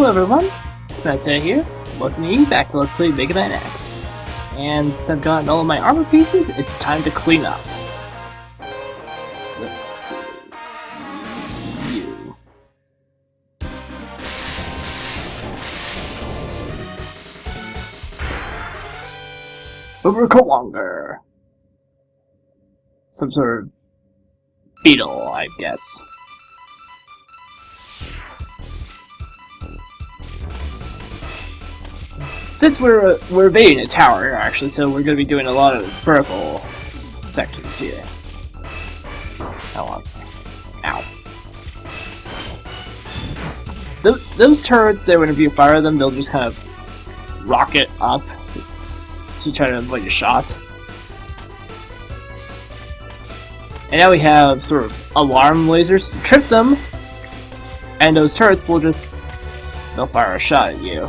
Hello everyone, Meta here, welcoming you back to Let's Play Mega Man X. And since I've gotten all of my armor pieces, it's time to clean up. Let's see... You... Overcoanger! Some sort of beetle, I guess. Since we're evading a tower here, actually, so we're going to be doing a lot of vertical sections here. Ow. Those turrets there, whenever you fire them, they'll just kind of rocket up to try to avoid a shot. And now we have sort of alarm lasers. Trip them, and those turrets will they'll fire a shot at you.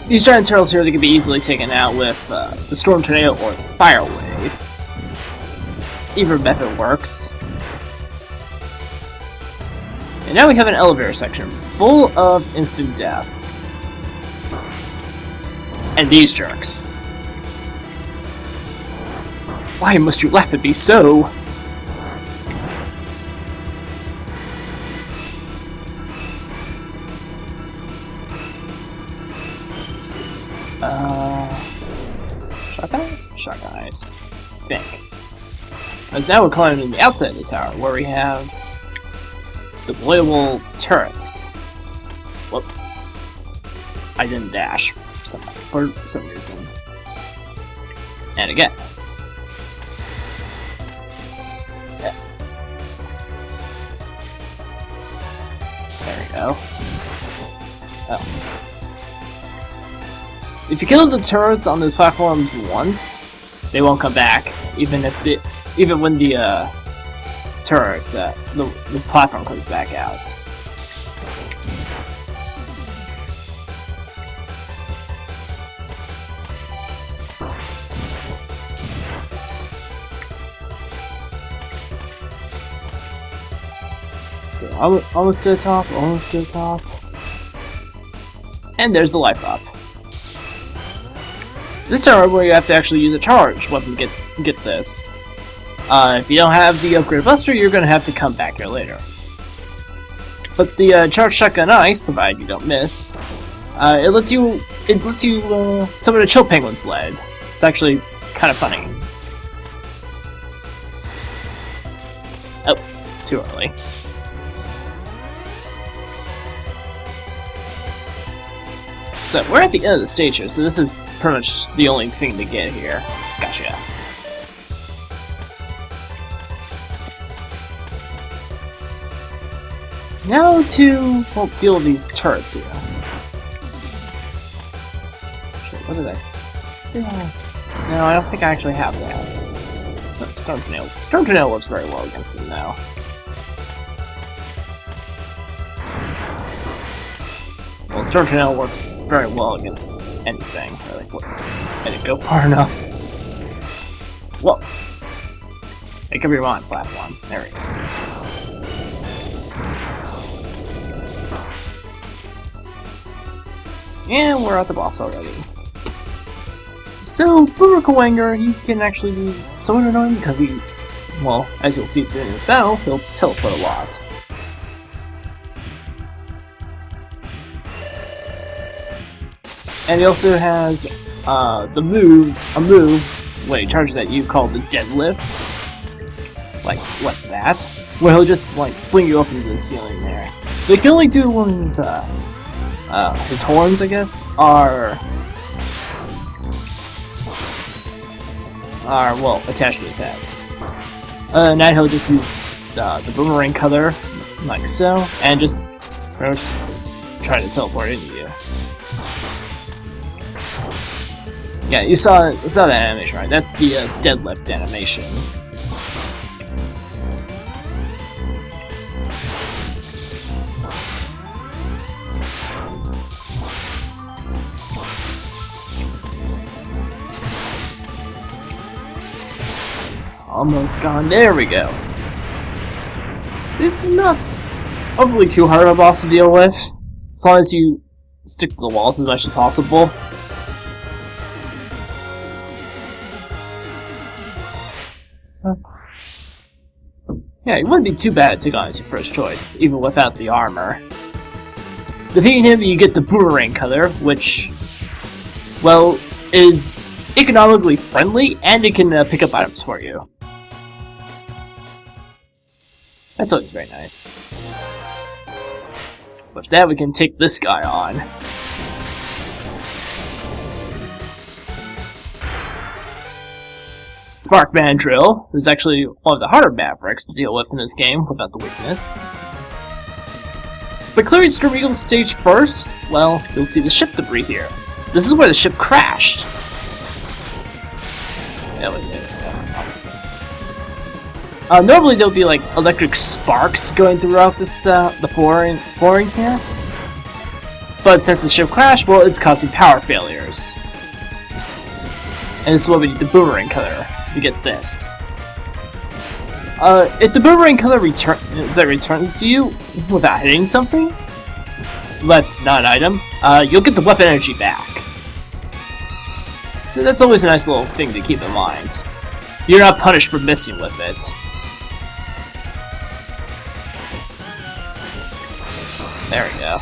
These giant turtles here, they can be easily taken out with the Storm Tornado or the Fire Wave. Either method works. And now we have an elevator section full of instant death. And these jerks. Why must you laugh at me so? Shotgun eyes. I think. Because now we're climbing to the outside of the tower, where we have the deployable turrets. Whoop. I didn't dash for some reason. And again. Yeah. There we go. Oh. If you kill the turrets on those platforms once, they won't come back, even when the turret, the platform comes back out. So almost to the top, and there's the life up. This time where you have to actually use a charge weapon to get this. If you don't have the upgrade buster, you're gonna have to come back here later. But the charged shotgun ice, provided you don't miss, it lets you summon a chill penguin sled. It's actually kind of funny. Oh, too early. So we're at the end of the stage here, so this is pretty much the only thing to get here. Gotcha. Now to, well, deal with these turrets here. Actually, what did I... No, I don't think I actually have that. No, Storm Tornado. Storm Tornado works very well against them now. Well, Storm Tornado works very well against anything. Really. I didn't go far enough. Well, it could be wrong platform. There we go. And we're at the boss already. So, Overcoanger, he can actually be somewhat annoying because he, well, as you'll see during this battle, he'll teleport a lot. And he also has a move when he charges at you called the deadlift. Like that. Where he'll just like fling you up into the ceiling there. But he can only do when his horns, I guess, are well attached to his head. Now he'll just use the boomerang cutter like so, and just try to teleport into you. Yeah, you saw that animation, right? That's the deadlift animation. Almost gone. There we go. It's not overly too hard of a boss to deal with, as long as you stick to the walls as much as possible. Yeah, it wouldn't be too bad to take on as your first choice, even without the armor. Defeating him, you get the boomerang color, which, well, is economically friendly, and it can pick up items for you. That's always very nice. With that, we can take this guy on. Spark Mandrill is actually one of the harder Mavericks to deal with in this game without the weakness. But clearing Storm Eagle's stage first, well, you'll see the ship debris here. This is where the ship crashed. Normally there'll be like electric sparks going throughout this the flooring here, but since the ship crashed, well, it's causing power failures. And this is what we need the boomerang color to get this. If the boomerang color returns to you without hitting something, that's not an item, you'll get the weapon energy back. So that's always a nice little thing to keep in mind. You're not punished for missing with it. There we go.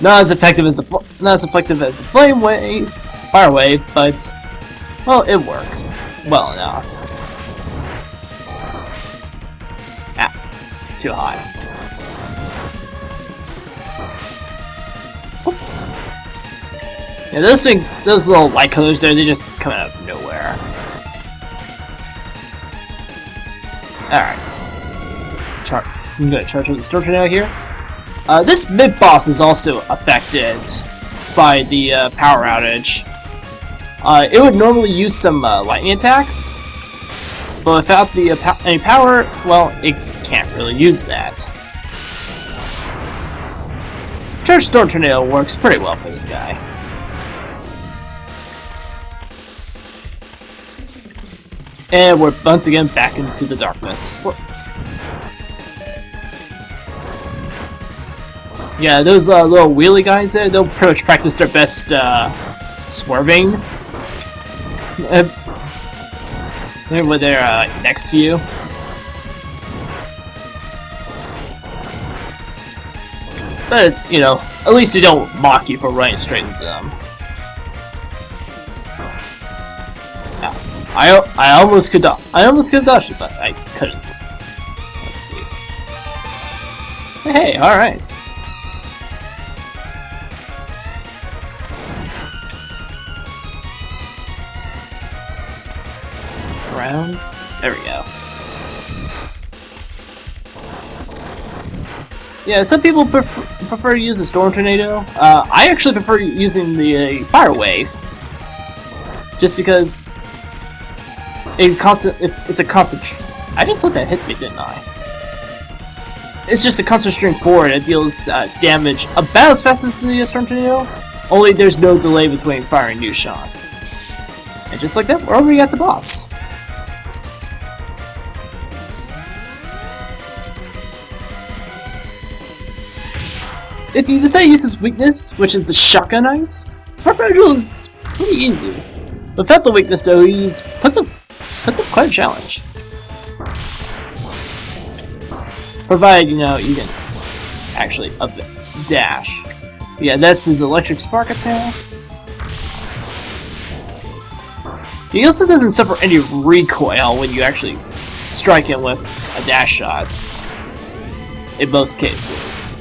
Not as effective as the flame wave, fire wave, but well, it works well enough. Ah, too high. Oops. Yeah, those little light colors there, they just come out of nowhere. Alright. I'm gonna charge up the Storm Tornado here. This mid-boss is also affected by the power outage. It would normally use some lightning attacks, but without the any power, well, it can't really use that. Charged Storm Tornado works pretty well for this guy. And we're once again back into the darkness. Yeah, those little wheelie guys there, they'll pretty much practice their best swerving when they're next to you. But, you know, at least they don't mock you for running straight into them. I almost could have dodged it, but I couldn't. Let's see. Hey, alright. Around. There we go. Yeah, some people prefer to use the Storm Tornado. I actually prefer using the Fire Wave, just because it's a constant. I just let that hit me, didn't I? It's just a constant stream forward that deals damage about as fast as the Storm Tornado. Only there's no delay between firing new shots. And just like that, we're already at the boss. If you decide to use his weakness, which is the shotgun ice, Spark Mandrill is pretty easy. Without the weakness though, he puts up quite a challenge. Provided, you know, you can actually up it, dash. Yeah, that's his electric spark attack. He also doesn't suffer any recoil when you actually strike him with a dash shot. In most cases.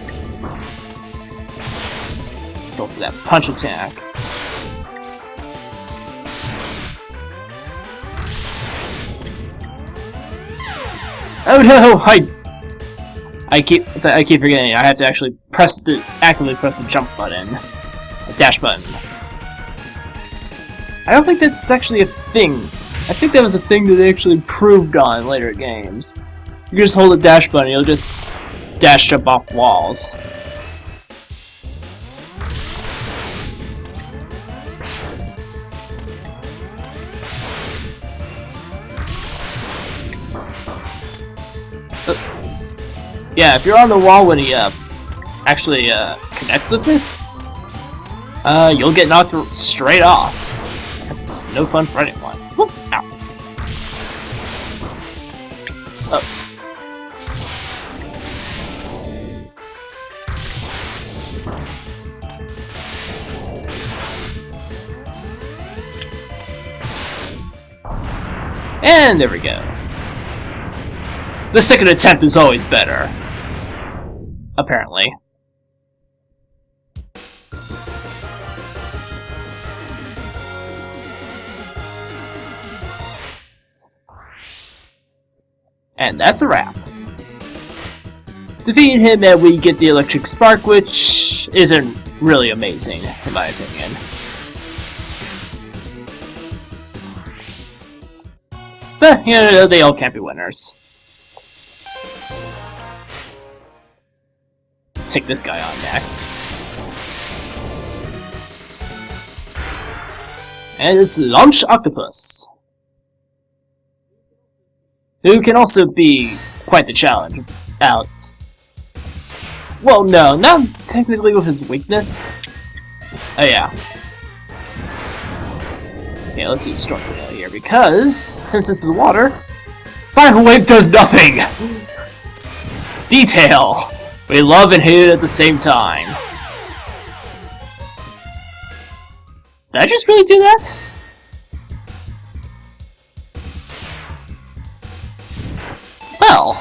There's also that punch attack. Oh no! I keep forgetting. I have to actually actively press the jump button, the dash button. I don't think that's actually a thing. I think that was a thing that they actually improved on in later games. You can just hold the dash button, you'll just dash jump off walls. Yeah, if you're on the wall when he actually connects with it, you'll get knocked straight off. That's no fun for anyone. Whoop, ow. Oh. And there we go. The second attempt is always better. Apparently. And that's a wrap. Defeating him and we get the electric spark, which isn't really amazing, in my opinion. But, you know, they all can't be winners. Take this guy on next. And it's Launch Octopus, who can also be quite the challenge. Out. Well, no, not technically with his weakness. Oh, yeah. Okay, let's use Storm Tornado here, because, since this is water, Fire Wave does nothing! Detail! We love and hate it at the same time. Did I just really do that? Well,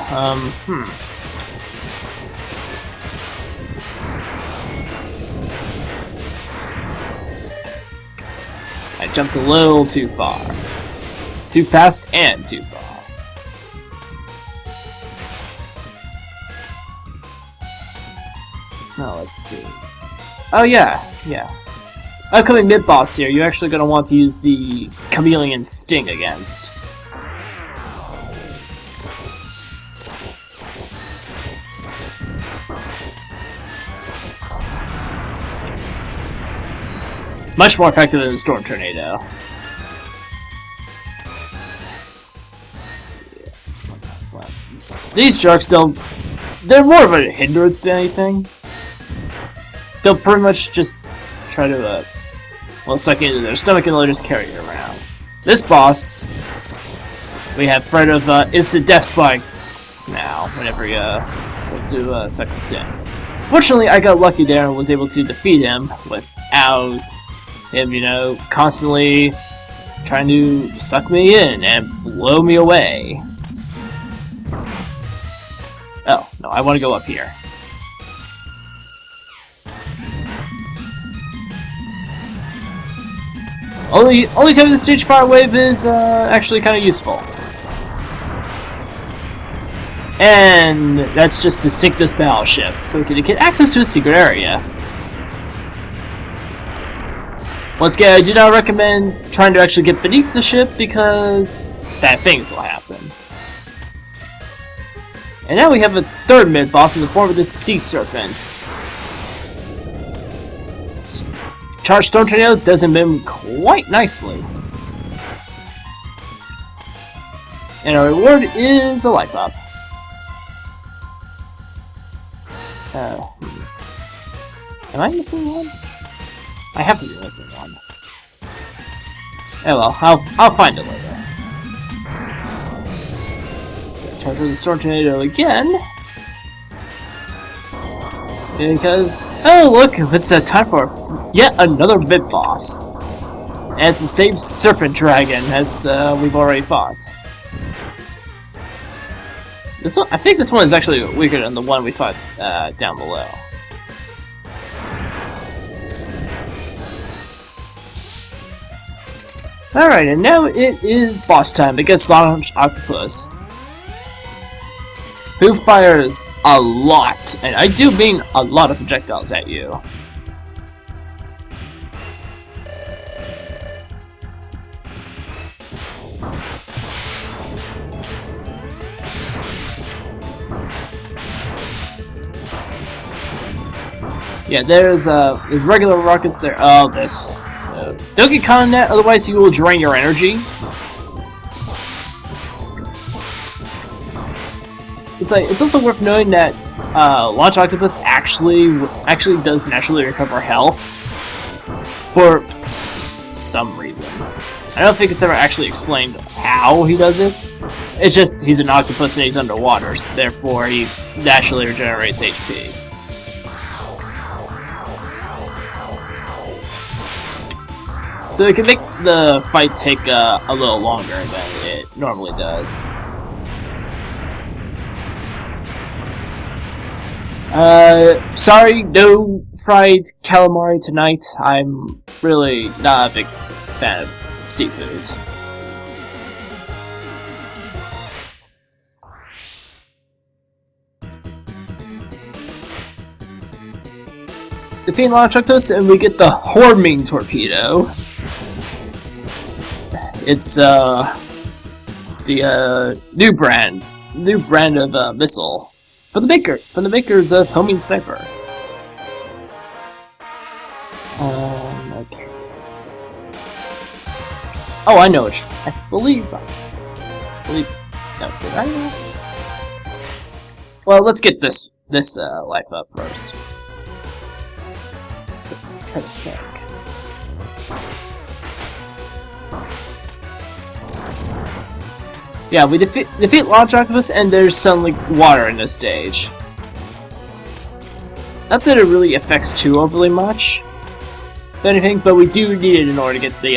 I jumped a little too far. Too fast and too far. Now let's see. Oh yeah. Upcoming mid-boss here, you're actually going to want to use the Chameleon Sting against. Much more effective than the Storm Tornado. These jerks they're more of a hindrance than anything. They'll pretty much just try to, suck into their stomach and they'll just carry it around. This boss, we have threat of instant death spikes now, whenever he wants to suck us in. Fortunately, I got lucky there and was able to defeat him without him, you know, constantly trying to suck me in and blow me away. Oh, no, I want to go up here. Only time the stage Fire Wave is actually kind of useful. And that's just to sink this battleship, so we can get access to a secret area. Once again, I do not recommend trying to actually get beneath the ship because bad things will happen. And now we have a third mid-boss in the form of this Sea Serpent. Charged Storm Tornado does him quite nicely. And our reward is a life up. Am I missing one? I have to be missing one. Oh well, I'll find it later. Charge with the Storm Tornado again. Because, oh look, it's time for yet another mid-boss. And it's the same Serpent Dragon as we've already fought. This one, I think this one is actually weaker than the one we fought down below. Alright, and now it is boss time against Launch Octopus, who fires a lot, and I do mean a lot of projectiles at you. Yeah, there's regular rockets there. Oh, this. Don't get caught in that, otherwise he will drain your energy. it's also worth noting that Launch Octopus actually does naturally recover health for some reason. I don't think it's ever actually explained how he does it. It's just he's an octopus and he's underwater, so therefore he naturally regenerates HP. So it can make the fight take a little longer than it normally does. Sorry, no fried calamari tonight. I'm really not a big fan of seafoods. Defeat Launch Octopus and we get the Horming Torpedo. It's the new brand of missile from the makers of Homing Sniper. Okay. Oh, I know which. I believe. No, did I know? Well, let's get this life up first. So, try to think. Yeah, we defeat Launch Octopus, and there's some water in this stage. Not that it really affects too overly much, if anything, but we do need it in order to get the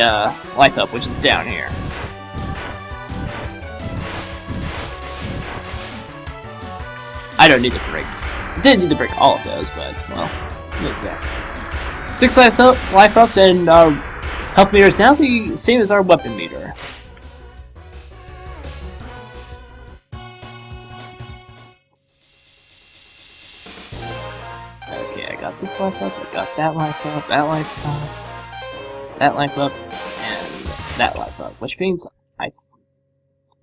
life up, which is down here. I don't need to break. Didn't need to break all of those, but well, there's that. 6 life ups, and our health meter is now the same as our weapon meter. This life up, I got that life up, that life up, that life up, and that life up, which means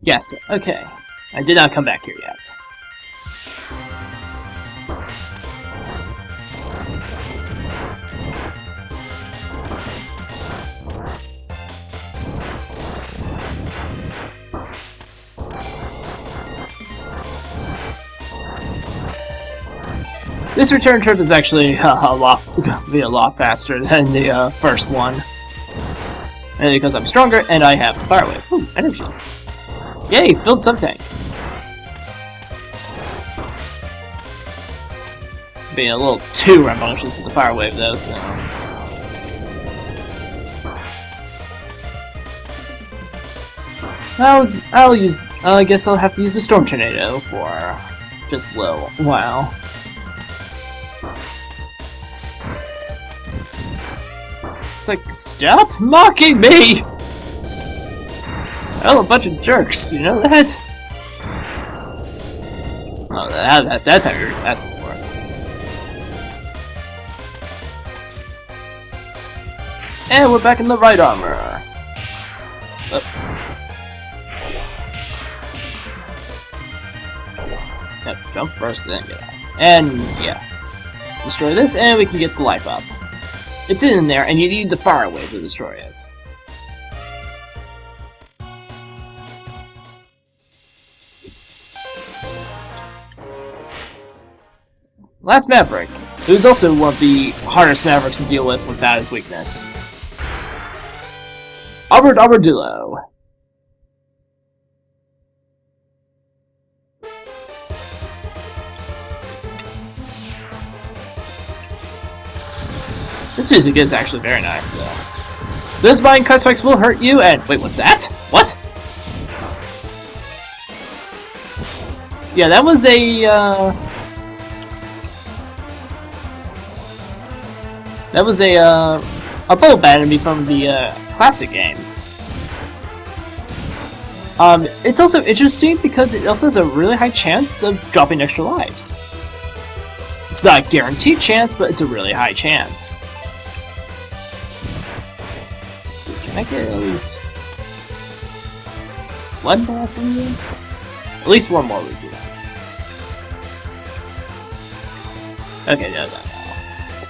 yes, okay. I did not come back here yet. This return trip is actually a lot faster than the first one. And because I'm stronger and I have Fire Wave. Ooh, energy. Yay, filled sub-tank. Being a little too rambunctious with the Fire Wave though, so... I guess I'll have to use the Storm Tornado for just a little while. It's like, stop mocking me! Well, a bunch of jerks, you know that? Oh, that time you're just asking for it. And we're back in the right armor. Oh. Yep, jump first, then get out. And, yeah. Destroy this, and we can get the life up. It's in there, and you need the Fire Wave to destroy it. Last Maverick, who's also one of the hardest Mavericks to deal with without his weakness. Armadillo. This music is actually very nice, though. Those mine cut spikes will hurt you, and wait, what's that? What? Yeah, that was a bullet enemy from the classic games. It's also interesting because it also has a really high chance of dropping extra lives. It's not a guaranteed chance, but it's a really high chance. Let's see, can I get at least one more from you? At least one more would be nice. Okay, no.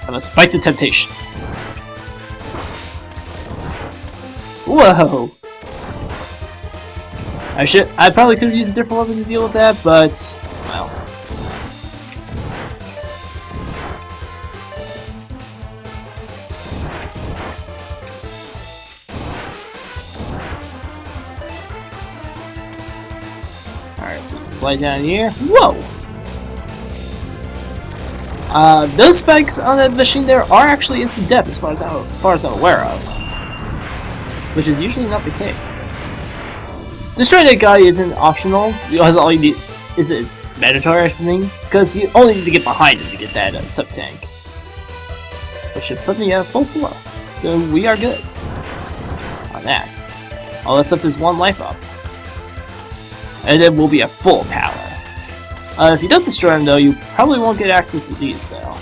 I must fight the temptation. Whoa! I probably could have used a different weapon to deal with that, but, well. slide down here. Whoa! Those spikes on that machine there are actually instant death as far as I'm aware of. Which is usually not the case. Destroying that guy isn't optional. All you need is a mandatory thing, because you only need to get behind him to get that sub-tank. Which should put me at full flow. So we are good on that. All that's left is one life up. And then we'll be at full power. If you don't destroy him though, you probably won't get access to these though.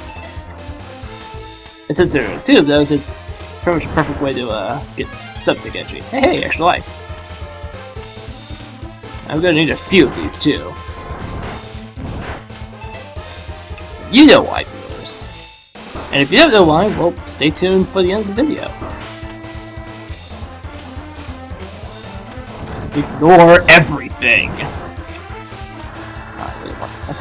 And since there are two of those, it's pretty much a perfect way to get sub-tank entry. Hey, extra life. I'm gonna need a few of these too. You know why, viewers. And if you don't know why, well, stay tuned for the end of the video. Just ignore everything.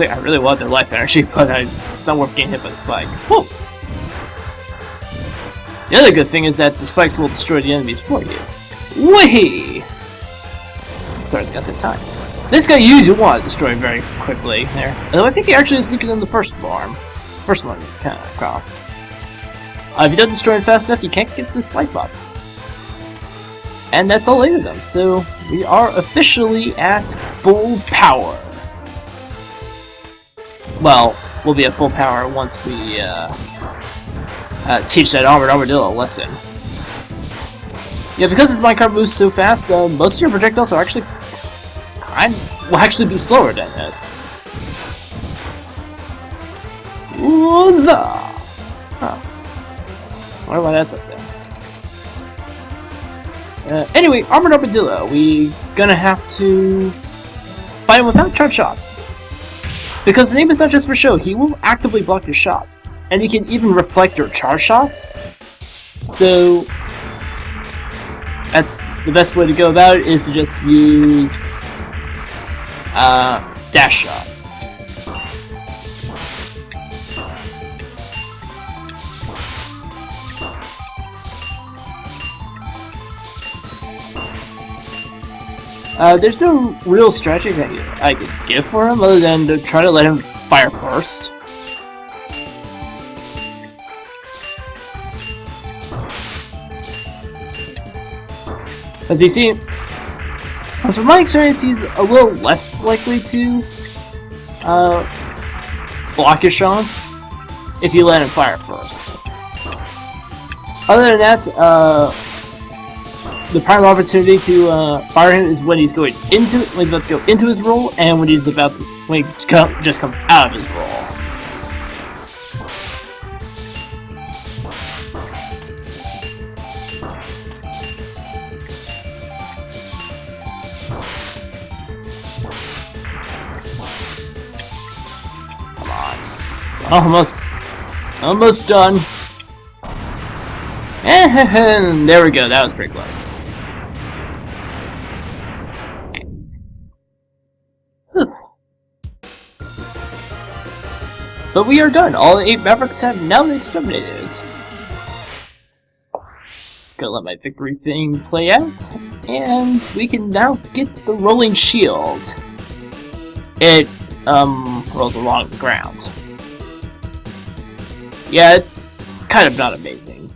I really want their life energy, but it's not worth getting hit by the spike. Whoa! The other good thing is that the spikes will destroy the enemies for you. Whee! Sorry, it's got that time. This guy you usually want to destroy very quickly there. Although I think he actually is weaker than the first farm. First one kind of across. If you don't destroy him fast enough, you can't get this life up. And that's all 8 of them, so we are officially at full power. Well, we'll be at full power once we teach that Armored Armadillo a lesson. Yeah, because this minecart moves so fast, most of your projectiles are actually will actually be slower than it. Huzzah! Huh. I wonder why that's up there. Anyway, Armored Armadillo, we gonna have to fight him without charge shots. Because the name is not just for show, he will actively block your shots. And he can even reflect your charge shots. So that's the best way to go about it, is to just use dash shots. There's no real strategy that I could give for him other than to try to let him fire first. As you see, as from my experience, he's a little less likely to block your shots if you let him fire first. Other than that, the prime opportunity to fire him is when he's going into when he's about to go into his roll, and when he just comes out of his roll. Come on, it's almost done. And there we go, that was pretty close. Whew. But we are done. All 8 Mavericks have now been exterminated. Gonna let my victory thing play out, and we can now get the rolling shield. It rolls along the ground. Yeah, it's kind of not amazing.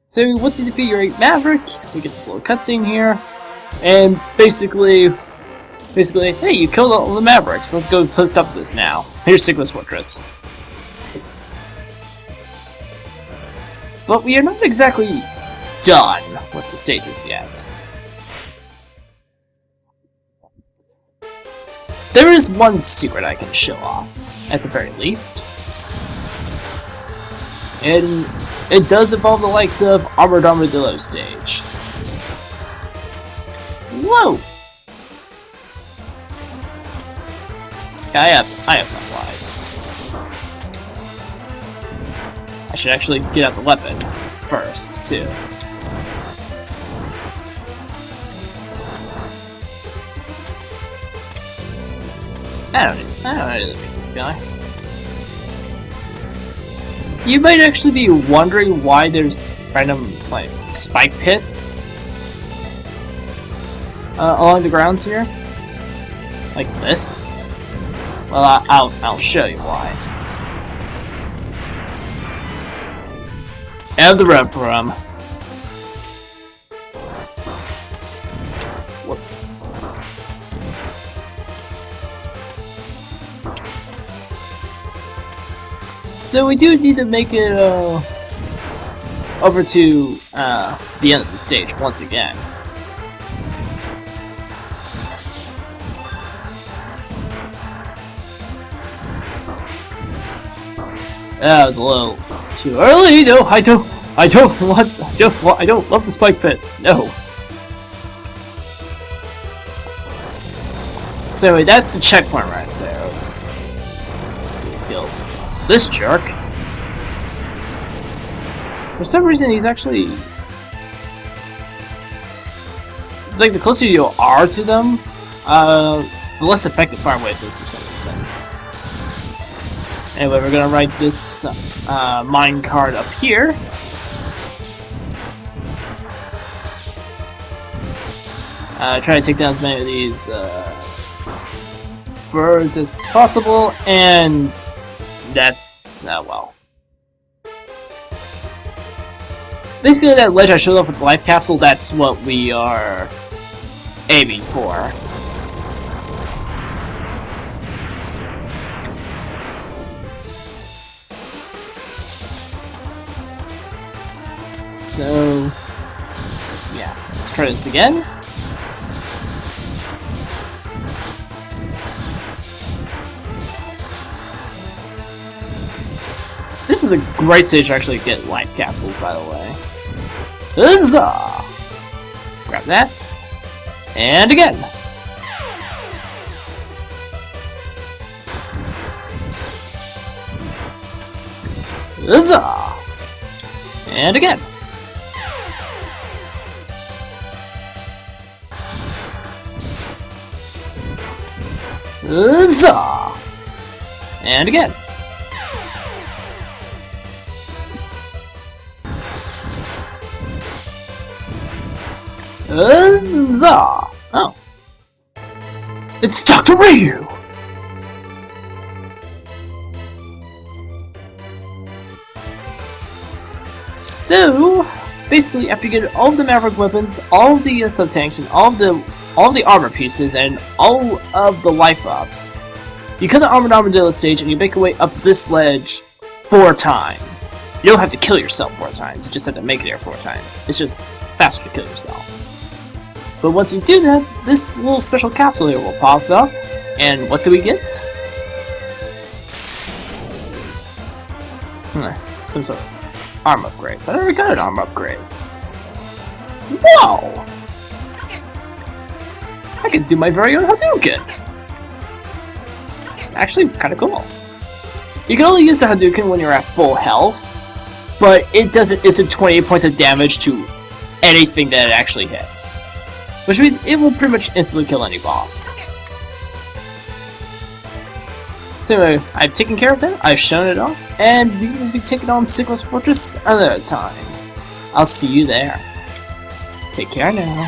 So once you defeat your 8 Maverick, we get this little cutscene here, and basically, hey, you killed all the Mavericks. Let's go stop this now. Here's Sigma's Fortress. But we are not exactly done with the stages yet. There is one secret I can show off, at the very least. And it does involve the likes of Armored Armadillo stage. Whoa! Yeah, I have 5 lives. I should actually get out the weapon first, too. I don't need to beat this guy. You might actually be wondering why there's random, like, spike pits. along the grounds here, like this. Well, I'll show you why. Out of the road for him. So we do need to make it over to the end of the stage once again. That was a little too early. No, I don't love the spike pits. No. So anyway, that's the checkpoint right there. So we killed this jerk. For some reason, he's actually... It's like the closer you are to them, the less effective fire wave is for some reason. Anyway, we're gonna write this mine card up here. Try to take down as many of these birds as possible, and that's well. Basically, that ledge I showed off with the life capsule, that's what we are aiming for. So, yeah, let's try this again. This is a great stage to actually get life capsules, by the way. Huzzah! Grab that. And again. Huzzah! And again. Huzzah! And again. Huzzah! Oh. It's Dr. Ryu! So, basically, after you get all of the Maverick weapons, all of the sub-tanks, and all of the armor pieces, and all of the life ups, you cut the Armored Armadillo stage, and you make your way up to this ledge 4 times. You don't have to kill yourself 4 times, you just have to make it there 4 times. It's just faster to kill yourself. But once you do that, this little special capsule here will pop up, and what do we get? Some sort of armor upgrade. But I already got an armor upgrade. Whoa! I can do my very own Hadouken! It's actually kind of cool. You can only use the Hadouken when you're at full health, but it isn't 28 points of damage to anything that it actually hits. Which means it will pretty much instantly kill any boss. So I've taken care of that, I've shown it off, and we will be taking on Sigma's Fortress another time. I'll see you there. Take care now.